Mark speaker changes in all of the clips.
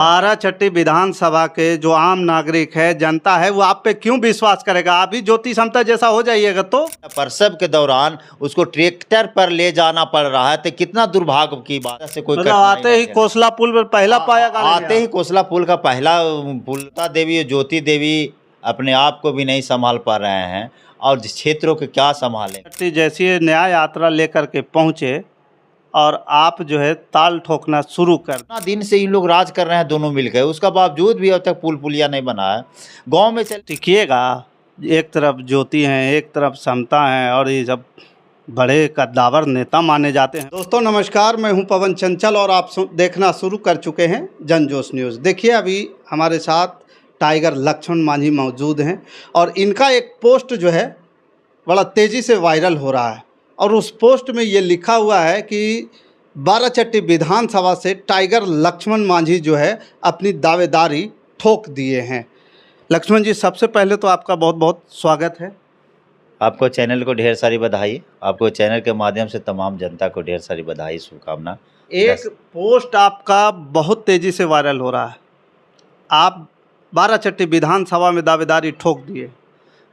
Speaker 1: बाराचट्टी विधानसभा के जो आम नागरिक है, जनता है, वो आप पे क्यों विश्वास करेगा? आप ही ज्योति समता जैसा हो जाइएगा तो।
Speaker 2: प्रसव के दौरान उसको ट्रैक्टर पर ले जाना पड़ रहा है, तो कितना दुर्भाग्य की बात से कोई
Speaker 1: मतलब आते ही कोसला पुल पर पहला पाया
Speaker 2: आते ही कोसला पुल का पहला पुलता देवी ज्योति देवी अपने आप को भी नहीं संभाल पा रहे हैं और क्षेत्रों को क्या संभालें।
Speaker 1: जैसी न्याय यात्रा लेकर के पहुंचे और आप जो है ताल ठोकना शुरू कर।
Speaker 2: इतना दिन से इन लोग राज कर रहे हैं दोनों मिलकर, उसका बावजूद भी अब तक पुल पुलिया नहीं बना है। गांव में
Speaker 1: टिकिएगा, एक तरफ ज्योति हैं, एक तरफ समता हैं और ये सब बड़े कद्दावर नेता माने जाते हैं। दोस्तों नमस्कार, मैं हूं पवन चंचल और आप देखना शुरू कर चुके हैं जनजोश न्यूज़। देखिए अभी हमारे साथ टाइगर लक्ष्मण मांझी मौजूद हैं और इनका एक पोस्ट जो है बड़ा तेज़ी से वायरल हो रहा है और उस पोस्ट में ये लिखा हुआ है कि बाराचट्टी विधानसभा से टाइगर लक्ष्मण मांझी जो है अपनी दावेदारी ठोक दिए हैं। लक्ष्मण जी, सबसे पहले तो आपका बहुत बहुत स्वागत है।
Speaker 2: आपको चैनल को ढेर सारी बधाई, आपको चैनल के माध्यम से तमाम जनता को ढेर सारी बधाई, शुभकामना।
Speaker 1: एक पोस्ट आपका बहुत तेज़ी से वायरल हो रहा है, आप बाराचट्टी विधानसभा में दावेदारी ठोक दिए।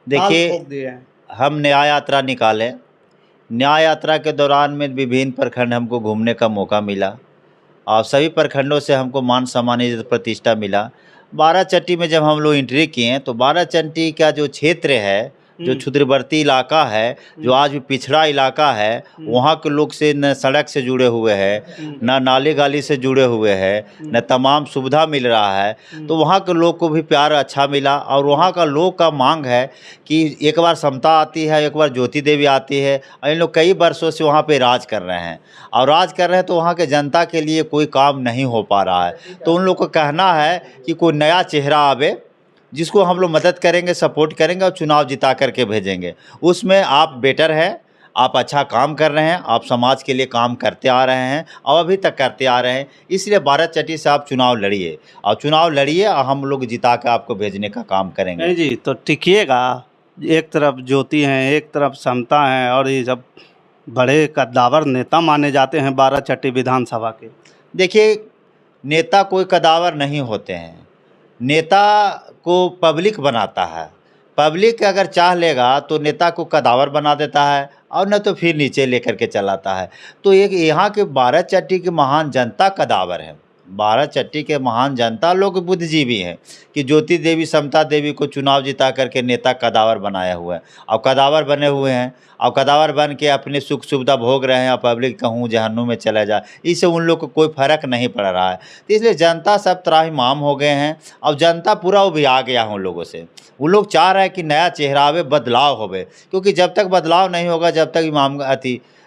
Speaker 2: देखिए, हम न्याय यात्रा निकाले, न्याय यात्रा के दौरान में विभिन्न प्रखंड हमको घूमने का मौका मिला और सभी प्रखंडों से हमको मान सम्मान इज्जत प्रतिष्ठा मिला। बाराचट्टी में जब हम लोग एंट्री किए तो बाराचट्टी का जो क्षेत्र है, जो क्षुद्रवर्ती इलाका है, जो आज भी पिछड़ा इलाका है, वहाँ के लोग से न सड़क से जुड़े हुए हैं, न नाली गाली से जुड़े हुए हैं, न तमाम सुविधा मिल रहा है। तो वहाँ के लोग को भी प्यार अच्छा मिला और वहाँ का लोग का मांग है कि एक बार समता आती है, एक बार ज्योति देवी आती है और इन लोग कई वर्षों से वहाँ पे राज कर रहे हैं और राज कर रहे हैं तो वहाँ के जनता के लिए कोई काम नहीं हो पा रहा है। तो उन लोग को कहना है कि कोई नया चेहरा आवे जिसको हम लोग मदद करेंगे, सपोर्ट करेंगे और चुनाव जिता करके भेजेंगे। उसमें आप बेटर हैं, आप अच्छा काम कर रहे हैं, आप समाज के लिए काम करते आ रहे हैं और अभी तक करते आ रहे हैं। इसलिए बाराचट्टी से आप चुनाव लड़िए और हम लोग जिता कर आपको भेजने का काम करेंगे।
Speaker 1: नहीं जी, तो टिकिएगा, एक तरफ ज्योति हैं, एक तरफ समता हैं और ये सब बड़े कद्दावर नेता माने जाते हैं बाराचट्टी विधानसभा के।
Speaker 2: देखिए, नेता कोई कद्दावर नहीं होते हैं, नेता को पब्लिक बनाता है। पब्लिक अगर चाह लेगा तो नेता को कद्दावर बना देता है और न तो फिर नीचे लेकर के चलाता है। तो एक यहाँ के बाराचट्टी की महान जनता कद्दावर है। बाराचट्टी के महान जनता लोग बुद्धिजीवी हैं कि ज्योति देवी समता देवी को चुनाव जिता करके नेता कद्दावर बनाया हुआ है और कद्दावर बने हुए हैं और कद्दावर बन के अपने सुख सुविधा भोग रहे हैं और पब्लिक कहूँ जहन्नुम में चला जाए, इससे उन लोग को कोई फर्क नहीं पड़ रहा है। तो इसलिए जनता सब त्राहिमाम हो गए हैं और जनता पूरा वो भी आ गया है उन लोगों से। वो लोग चाह रहे हैं कि नया चेहरा आवे, बदलाव होवे, क्योंकि जब तक बदलाव नहीं होगा, जब तक इमाम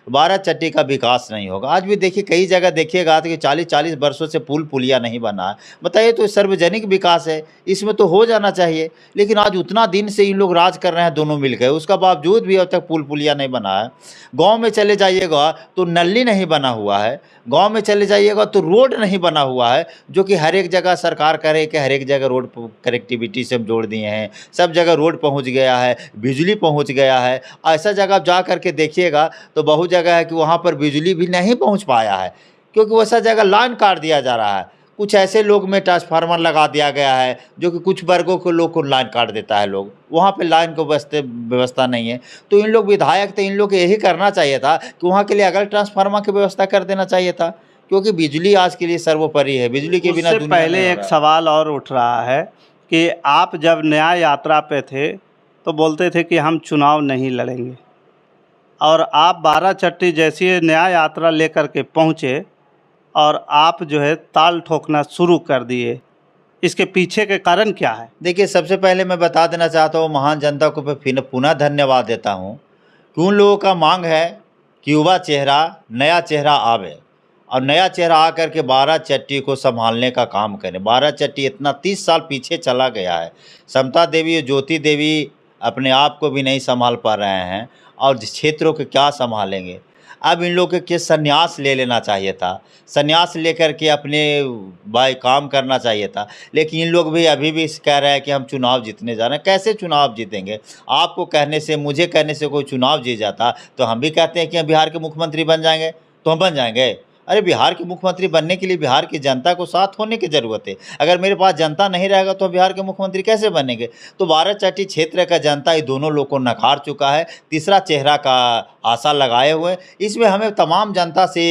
Speaker 2: बाराचट्टी का विकास नहीं होगा। आज भी देखिए कई जगह देखिएगा तो कि 40-40 वर्षों से पुल पुलिया नहीं बना है। बताइए, तो सार्वजनिक विकास है, इसमें तो हो जाना चाहिए। लेकिन आज उतना दिन से इन लोग राज कर रहे हैं दोनों मिलकर, उसका बावजूद भी अब तक पुल पुलिया नहीं बना है। गांव में चले जाइएगा तो नल्ली नहीं बना हुआ है, गांव में चले जाइएगा तो रोड नहीं बना हुआ है, जो कि हर एक जगह सरकार करे कि हर एक जगह रोड कनेक्टिविटी से जोड़ दिए हैं। सब जगह रोड पहुँच गया है, बिजली पहुँच गया है। ऐसा जगह जा करके देखिएगा तो बहुत जगह है कि वहाँ पर बिजली भी नहीं पहुँच पाया है, क्योंकि वैसा जगह लाइन काट दिया जा रहा है। कुछ ऐसे लोग में ट्रांसफार्मर लगा दिया गया है जो कि कुछ वर्गों के लोग को लाइन काट देता है, लोग वहाँ पे लाइन को व्यवस्था नहीं है। तो इन लोग विधायक थे, इन लोग को यही करना चाहिए था कि वहाँ के लिए अगर ट्रांसफार्मर की व्यवस्था कर देना चाहिए था, क्योंकि बिजली आज के लिए सर्वोपरि है। बिजली के बिना दुनिया
Speaker 1: पहले एक सवाल और उठ रहा है कि आप जब न्याय यात्रा पे थे तो बोलते थे कि हम चुनाव नहीं लड़ेंगे और आप बाराचट्टी जैसी न्याय यात्रा लेकर के पहुँचे और आप जो है ताल ठोकना शुरू कर दिए। इसके पीछे के कारण क्या है?
Speaker 2: देखिए, सबसे पहले मैं बता देना चाहता हूँ, महान जनता को फिर पुनः धन्यवाद देता हूँ कि उन लोगों का मांग है कि युवा चेहरा, नया चेहरा आवे और नया चेहरा आकर के बाराचट्टी को संभालने का काम करें। बाराचट्टी इतना 30 साल पीछे चला गया है। समता देवी, ज्योति देवी अपने आप को भी नहीं संभाल पा रहे हैं और क्षेत्रों को क्या संभालेंगे। अब इन लोगों के संन्यास ले लेना चाहिए था, संन्यास लेकर के अपने भाई काम करना चाहिए था। लेकिन इन लोग भी अभी भी कह रहे हैं कि हम चुनाव जीतने जा रहे हैं। कैसे चुनाव जीतेंगे? आपको कहने से, मुझे कहने से कोई चुनाव जीत जाता तो हम भी कहते हैं कि हम बिहार के मुख्यमंत्री बन जाएंगे, तो हम बन जाएंगे। अरे बिहार के मुख्यमंत्री बनने के लिए बिहार की जनता को साथ होने की ज़रूरत है। अगर मेरे पास जनता नहीं रहेगा तो बिहार के मुख्यमंत्री कैसे बनेंगे? तो बाराचट्टी क्षेत्र का जनता ये दोनों लोग को नकार चुका है, तीसरा चेहरा का आशा लगाए हुए। इसमें हमें तमाम जनता से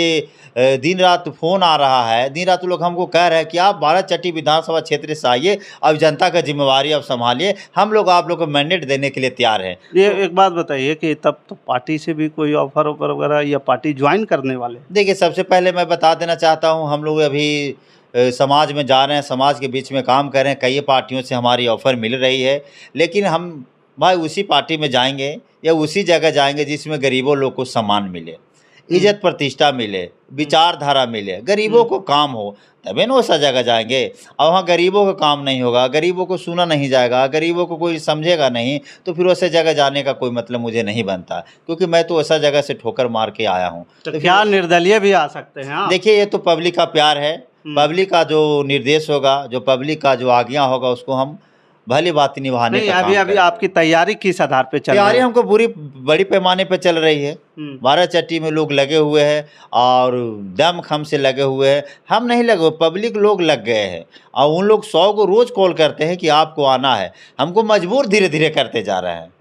Speaker 2: दिन रात फ़ोन आ रहा है, दिन रात लोग हमको कह रहे हैं कि आप बाराचट्टी विधानसभा क्षेत्र से आइए, अब जनता का जिम्मेवारी अब संभालिए, हम लोग आप लोग को मैंडेट देने के लिए तैयार हैं।
Speaker 1: ये एक बात बताइए कि तब तो पार्टी से भी कोई ऑफर ऑफर वगैरह या पार्टी ज्वाइन करने वाले?
Speaker 2: देखिए, सबसे पहले मैं बता देना चाहता हूँ, हम लोग अभी समाज में जा रहे हैं, समाज के बीच में काम कर रहे हैं, कई पार्टियों से हमारी ऑफ़र मिल रही है, लेकिन हम भाई उसी पार्टी में जाएंगे या उसी जगह जाएंगे जिसमें गरीबों लोग को सम्मान मिले, इज्जत प्रतिष्ठा मिले, विचारधारा मिले, गरीबों को काम हो, तभी ना वैसा जगह जाएंगे। और वहाँ गरीबों का काम नहीं होगा, गरीबों को सुना नहीं जाएगा, गरीबों को कोई समझेगा नहीं, तो फिर वैसे जगह जाने का कोई मतलब मुझे नहीं बनता, क्योंकि मैं तो वैसा जगह से ठोकर मार के आया हूँ।
Speaker 1: तो क्या निर्दलीय भी आ सकते हैं आप?
Speaker 2: देखिए, ये तो पब्लिक का प्यार है, पब्लिक का जो निर्देश होगा, जो पब्लिक का जो आज्ञा होगा, उसको हम भली बात निभाने
Speaker 1: नहीं,
Speaker 2: का
Speaker 1: अभी
Speaker 2: काम
Speaker 1: अभी
Speaker 2: करेंगे।
Speaker 1: आपकी तैयारी किस आधार पे चल रही
Speaker 2: तैयारी
Speaker 1: है?
Speaker 2: हमको बड़ी पैमाने पे चल रही है। बाराचट्टी में लोग लगे हुए हैं और दम खम से लगे हुए हैं। हम नहीं लगे हुए, पब्लिक लोग लग गए हैं और उन लोग 100 को रोज़ कॉल करते हैं कि आपको आना है। हमको मजबूर धीरे धीरे करते जा रहे हैं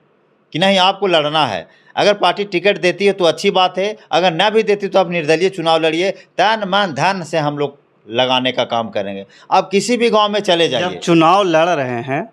Speaker 2: कि नहीं, आपको लड़ना है। अगर पार्टी टिकट देती है तो अच्छी बात है, अगर ना भी देती तो आप निर्दलीय चुनाव लड़िए, तन मन धन से हम लोग लगाने का काम करेंगे। आप किसी भी गांव में चले
Speaker 1: जब
Speaker 2: जाइए।
Speaker 1: चुनाव लड़ रहे हैं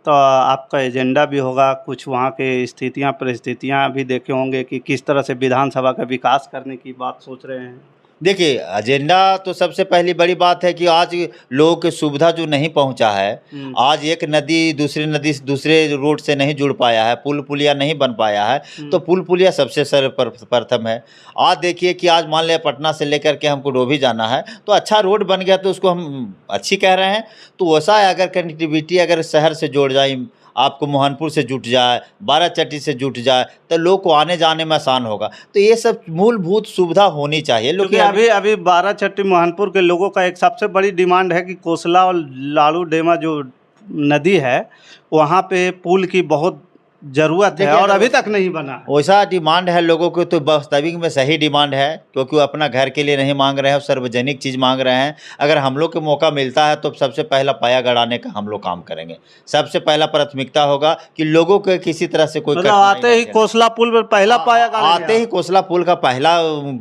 Speaker 1: तो आपका एजेंडा भी होगा, कुछ वहाँ के स्थितियाँ परिस्थितियाँ भी देखे होंगे कि किस तरह से विधानसभा का विकास करने की बात सोच रहे हैं।
Speaker 2: देखिए, एजेंडा तो सबसे पहली बड़ी बात है कि आज लोगों की सुविधा जो नहीं पहुंचा है, आज एक नदी दूसरे रोड से नहीं जुड़ पाया है, पुल पुलिया नहीं बन पाया है, तो पुल पुलिया सबसे सर्वप्रथम है। आज देखिए कि आज मान लिया पटना से लेकर के हमको डोभी जाना है, तो अच्छा रोड बन गया तो उसको हम अच्छी कह रहे हैं। तो वैसा है, अगर कनेक्टिविटी अगर शहर से जोड़ जाए, आपको मोहनपुर से जुट जाए, बाराचट्टी से जुट जाए, तो लोग को आने जाने में आसान होगा। तो ये सब मूलभूत सुविधा होनी चाहिए। लोग
Speaker 1: क्योंकि अभी अभी बाराचट्टी मोहनपुर के लोगों का एक सबसे बड़ी डिमांड है कि कोसला और लाड़ू डेमा जो नदी है, वहाँ पे पुल की बहुत ज़रूरत है और अभी तक नहीं बना है।
Speaker 2: वैसा डिमांड है लोगों को, तो वास्तविक में सही डिमांड है, क्योंकि वो अपना घर के लिए नहीं मांग रहे हैं, सार्वजनिक चीज़ मांग रहे हैं। अगर हम लोग को मौका मिलता है तो सबसे पहला पाया गड़ाने का हम लोग काम करेंगे। सबसे पहला प्राथमिकता होगा कि लोगों को किसी तरह से कोई
Speaker 1: मतलब आते ही कोसला पुल पर पहला पाया गाड़ेंगे?
Speaker 2: आते ही कोसला पुल का पहला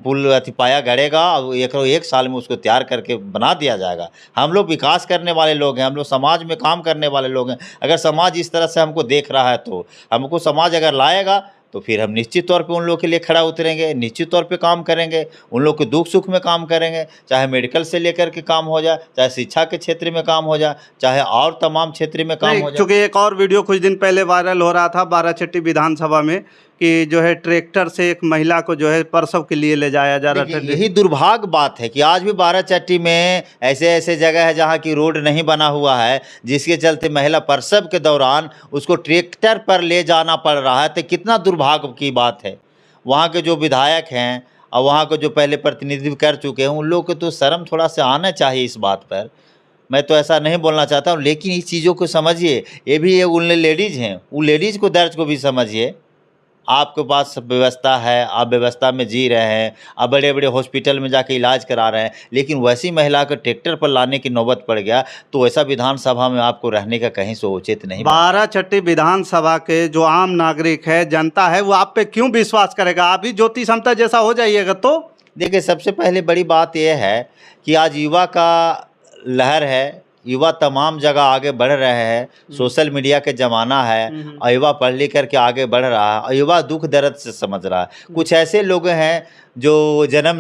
Speaker 2: पुल पाया गड़ेगा और एक साल में उसको तैयार करके बना दिया जाएगा। हम लोग विकास करने वाले लोग हैं, हम लोग समाज में काम करने वाले लोग हैं। अगर समाज इस तरह से हमको देख रहा है तो हमको समाज अगर लाएगा तो फिर हम निश्चित तौर पे उन लोग के लिए खड़ा उतरेंगे, निश्चित तौर पे काम करेंगे, उन लोग के दुख सुख में काम करेंगे, चाहे मेडिकल से लेकर के काम हो जाए, चाहे शिक्षा के क्षेत्र में काम हो जाए, चाहे और तमाम क्षेत्र में काम हो जाए।
Speaker 1: क्योंकि एक और वीडियो कुछ दिन पहले वायरल हो रहा था बाराचट्टी विधानसभा में कि जो है ट्रैक्टर से एक महिला को जो है प्रसव के लिए ले जाया जा रहा था।
Speaker 2: यही दुर्भाग्य बात है कि आज भी बाराचट्टी में ऐसे जगह है जहाँ की रोड नहीं बना हुआ है, जिसके चलते महिला प्रसव के दौरान उसको ट्रैक्टर पर ले जाना पड़ रहा है। तो कितना दुर्भाग्य की बात है। वहाँ के जो विधायक हैं और वहाँ के जो पहले प्रतिनिधित्व कर चुके हैं, उन लोगों को तो शर्म थोड़ा सा आना चाहिए इस बात पर। मैं तो ऐसा नहीं बोलना चाहता हूँ, लेकिन इस चीज़ों को समझिए। ये भी उन लेडीज़ हैं, उन लेडीज़ को दर्द को भी समझिए। आपके पास व्यवस्था है, आप व्यवस्था में जी रहे हैं, आप बड़े बड़े हॉस्पिटल में जाके इलाज करा रहे हैं, लेकिन वैसी महिला को ट्रैक्टर पर लाने की नौबत पड़ गया तो ऐसा विधानसभा में आपको रहने का कहीं से उचित नहीं।
Speaker 1: बाराचट्टी विधानसभा के जो आम नागरिक है, जनता है, वो आप पे क्यों विश्वास करेगा? आप ही ज्योति समता जैसा हो जाइएगा तो?
Speaker 2: देखिए, सबसे पहले बड़ी बात यह है कि आज युवा का लहर है, युवा तमाम जगह आगे बढ़ रहे हैं। सोशल मीडिया के ज़माना है और युवा पढ़ लिख करके आगे बढ़ रहा है और युवा दुख दर्द से समझ रहा है। कुछ ऐसे लोग हैं जो जन्म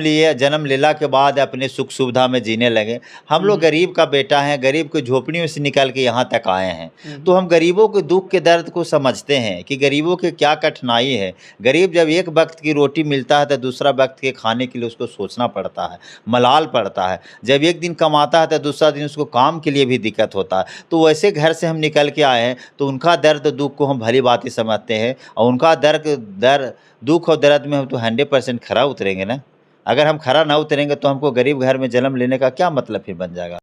Speaker 2: लेला के बाद अपने सुख सुविधा में जीने लगे। हम लोग गरीब का बेटा हैं, गरीब की झोपड़ियों से निकल के यहाँ तक आए हैं, तो हम गरीबों के दुख के दर्द को समझते हैं कि गरीबों के क्या कठिनाई है। गरीब जब एक वक्त की रोटी मिलता है तो दूसरा वक्त के खाने के लिए उसको सोचना पड़ता है, मलाल पड़ता है। जब एक दिन कमाता है तो दूसरा दिन उसको काम के लिए भी दिक्कत होता है। तो वैसे घर से हम निकल के आए हैं तो उनका दर्द दुख को हम भली बात ही समझते हैं और उनका दुख और दर्द में हम तो 100% खरा उतरेंगे ना। अगर हम खरा ना उतरेंगे तो हमको गरीब घर में जन्म लेने का क्या मतलब फिर बन जाएगा।